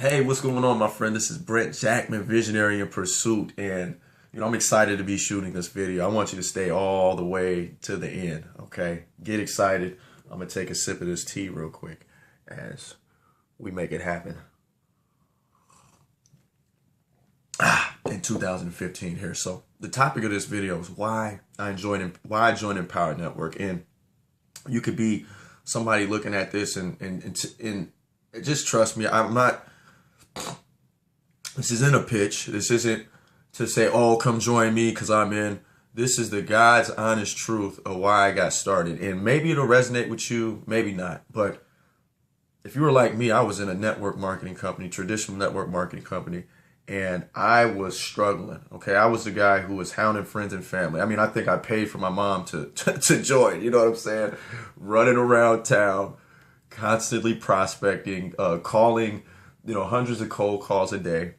Hey, what's going on, my friend? This is Brent Jackman, Visionary in Pursuit, and I'm excited to be shooting this video. I want you to stay all the way to the end, okay? Get excited. I'm gonna take a sip of this tea real quick as we make it happen. In 2015 here. So the topic of this video is why I joined Empower Network, and you could be somebody looking at this and just trust me. I'm not. This isn't a pitch. This isn't to say, oh, come join me because I'm in. This is the God's honest truth of why I got started. And maybe it'll resonate with you, maybe not. But if you were like me, I was in a network marketing company, traditional network marketing company, and I was struggling. Okay, I was the guy who was hounding friends and family. I mean, I think I paid for my mom to join. You know what I'm saying? Running around town, constantly prospecting, calling, hundreds of cold calls a day,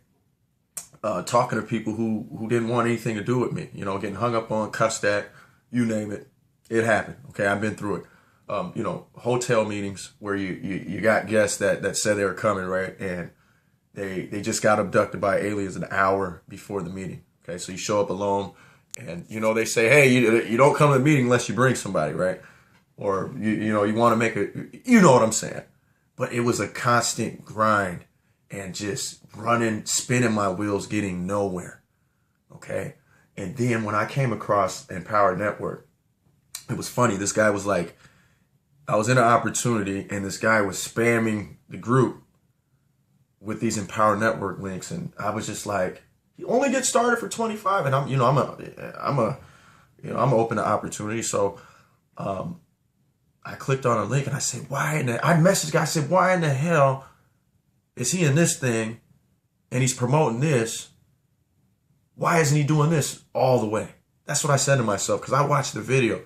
talking to people who didn't want anything to do with me, getting hung up on, cussed at, you name it. It happened. Okay, I've been through it. Hotel meetings where you got guests that said they were coming, right? And they just got abducted by aliens an hour before the meeting. Okay, so you show up alone and, they say, hey, you don't come to the meeting unless you bring somebody, right? Or, you want to make you know what I'm saying. But it was a constant grind and just running, spinning my wheels, getting nowhere. Okay. And then when I came across Empower Network, it was funny. This guy was like, I was in an opportunity and this guy was spamming the group with these Empower Network links. And I was just like, you only get started for 25. And I'm open to opportunity. So, I clicked on a link and I said, I messaged the guy, I said, why in the hell is he in this thing and he's promoting this? Why isn't he doing this all the way? That's what I said to myself because I watched the video.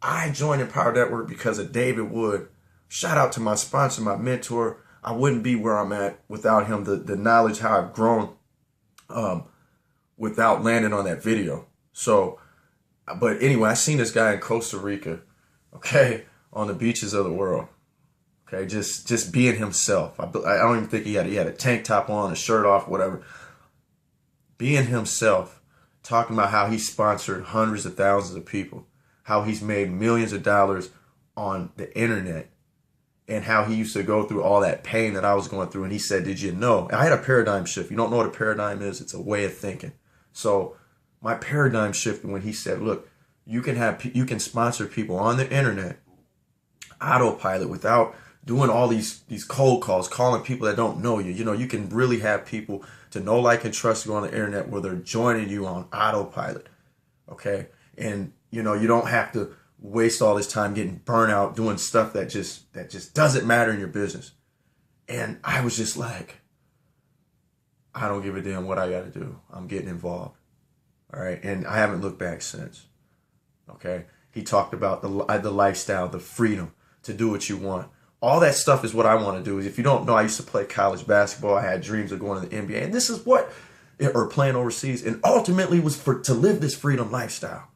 I joined Empower Network because of David Wood. Shout out to my sponsor, my mentor. I wouldn't be where I'm at without him. The knowledge, how I've grown without landing on that video. So, but anyway, I seen this guy in Costa Rica, okay, on the beaches of the world. Okay, just being himself. I don't even think he had a tank top on, a shirt off, whatever. Being himself, talking about how he sponsored hundreds of thousands of people, how he's made millions of dollars on the internet, and how he used to go through all that pain that I was going through. And he said, did you know? And I had a paradigm shift. You don't know what a paradigm is? It's a way of thinking. So my paradigm shifted when he said, look, you can sponsor people on the internet, autopilot, without doing all these cold calls, calling people that don't know you. You can really have people to know, like, and trust you on the internet where they're joining you on autopilot. Okay. And, you don't have to waste all this time getting burnt out doing stuff that just doesn't matter in your business. And I was just like, I don't give a damn what I got to do. I'm getting involved. All right. And I haven't looked back since. Okay. He talked about the lifestyle, the freedom to do what you want. All that stuff is what I want to do. If you don't know, I used to play college basketball. I had dreams of going to the NBA, and this is or playing overseas. And ultimately was to live this freedom lifestyle,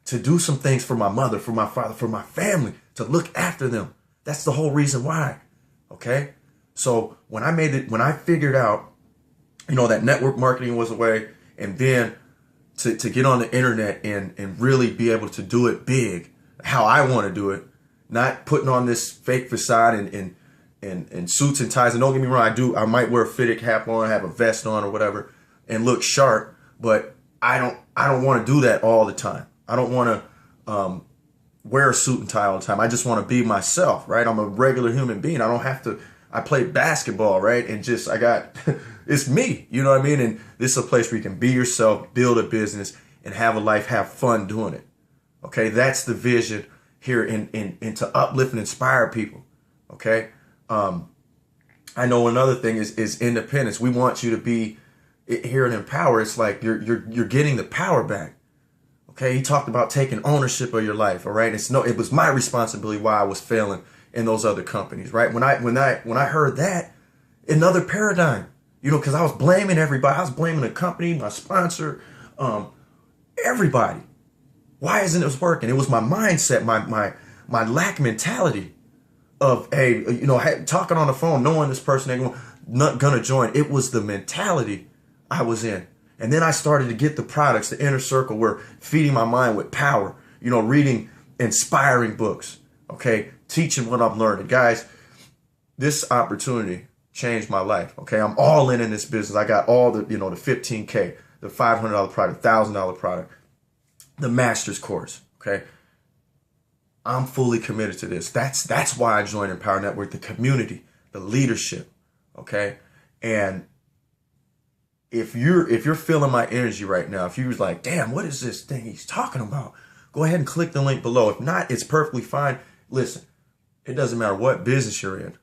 to do some things for my mother, for my father, for my family, to look after them. That's the whole reason why. Okay. So when I figured out, that network marketing was a way, and then to get on the internet and really be able to do it big, how I want to do it, not putting on this fake facade and suits and ties. And don't get me wrong, I might wear a fitted cap on, have a vest on or whatever, and look sharp, but I don't want to do that all the time. I don't want to wear a suit and tie all the time. I just want to be myself, right? I'm a regular human being. I don't have to. I play basketball, right? And it's me, you know what I mean? And this is a place where you can be yourself, build a business, and have a life, have fun doing it. Okay, that's the vision here in to uplift and inspire people. Okay. I know another thing is independence. We want you to be here in Empower. It's like you're getting the power back. Okay. He talked about taking ownership of your life. All right. It was my responsibility why I was failing in those other companies. Right. When I heard that, another paradigm, because I was blaming everybody. I was blaming the company, my sponsor, everybody. Why isn't it working? It was my mindset, my lack mentality. hey, talking on the phone, knowing this person ain't not gonna join. It was the mentality I was in. And then I started to get the products, the inner circle, where feeding my mind with power, reading inspiring books, okay, teaching what I'm learning. Guys, this opportunity changed my life, okay? I'm all in this business. I got all the, the 15K, the $500 product, $1,000 product, the master's course, okay? I'm fully committed to this. That's why I joined Empower Network, the community, the leadership, okay? And if you're feeling my energy right now, if you're like, damn, what is this thing he's talking about? Go ahead and click the link below. If not, it's perfectly fine. Listen, it doesn't matter what business you're in.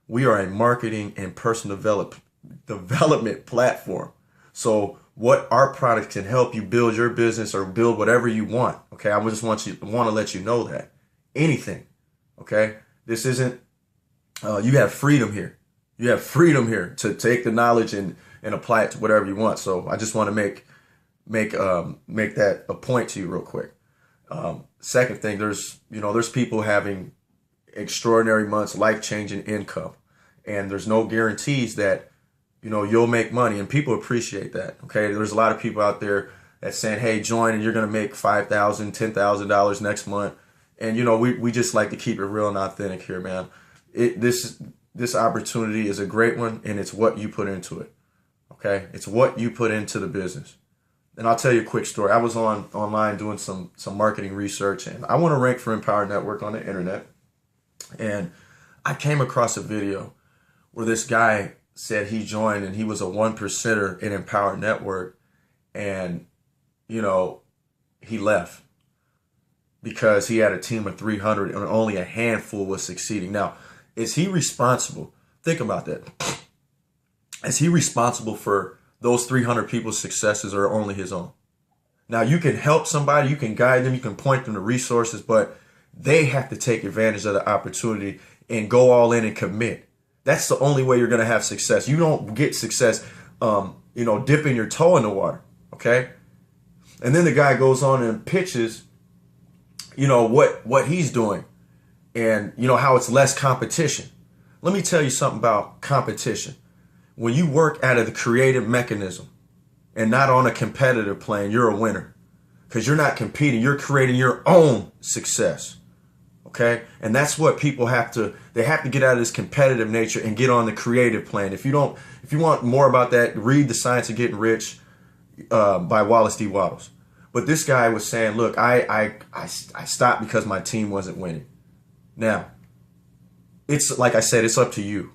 We are a marketing and personal development platform. So what our product can help you build your business or build whatever you want. Okay, I just want to let you know that. Anything. Okay, this isn't. You have freedom here. You have freedom here to take the knowledge and apply it to whatever you want. So I just want to make that a point to you real quick. Second thing, there's people having extraordinary months, life-changing income, and there's no guarantees that you'll make money, and people appreciate that. Okay, there's a lot of people out there that's saying, hey, join and you're gonna make $5,000, $10,000 next month, and we just like to keep it real and authentic here, man. This opportunity is a great one, and it's what you put into it. Okay, it's what you put into the business. And I'll tell you a quick story. I was online doing some marketing research, and I want to rank for Empower Network on the internet. And I came across a video where this guy said he joined and he was a 1%er in Empower Network, and he left because he had a team of 300 and only a handful was succeeding. Now, is he responsible? Think about that. Is he responsible for those 300 people's successes, or only his own? Now, you can help somebody, you can guide them, you can point them to resources, but they have to take advantage of the opportunity and go all in and commit. That's the only way you're going to have success. You don't get success, dipping your toe in the water. Okay. And then the guy goes on and pitches, what he's doing, and how it's less competition. Let me tell you something about competition. When you work out of the creative mechanism and not on a competitive plane, you're a winner, because you're not competing. You're creating your own success. Okay. And that's what people have to get out of this competitive nature and get on the creative plane. If you want more about that, read The Science of Getting Rich by Wallace D. Wattles. But this guy was saying, look, I stopped because my team wasn't winning. Now, it's like I said, it's up to you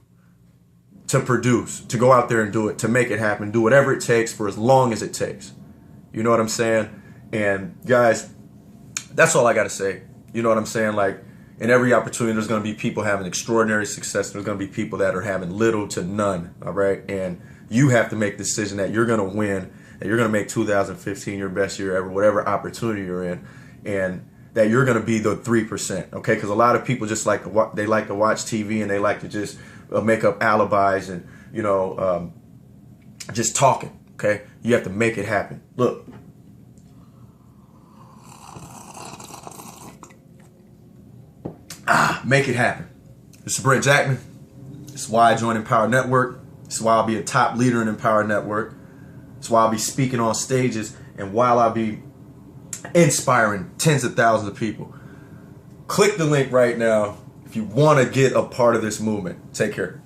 to produce, to go out there and do it, to make it happen, do whatever it takes for as long as it takes. You know what I'm saying? And guys, that's all I got to say. You know what I'm saying? Like, in every opportunity, there's going to be people having extraordinary success. There's going to be people that are having little to none. All right. And you have to make the decision that you're going to win, that you're going to make 2015 your best year ever, whatever opportunity you're in, and that you're going to be the 3%. Okay. Because a lot of people just like to watch TV, and they like to just make up alibis and, just talking. Okay. You have to make it happen. Look. Make it happen. This is Brent Jackman. This is why I joined Empower Network. This is why I'll be a top leader in Empower Network. This is why I'll be speaking on stages, and while I'll be inspiring tens of thousands of people. Click the link right now if you want to get a part of this movement. Take care.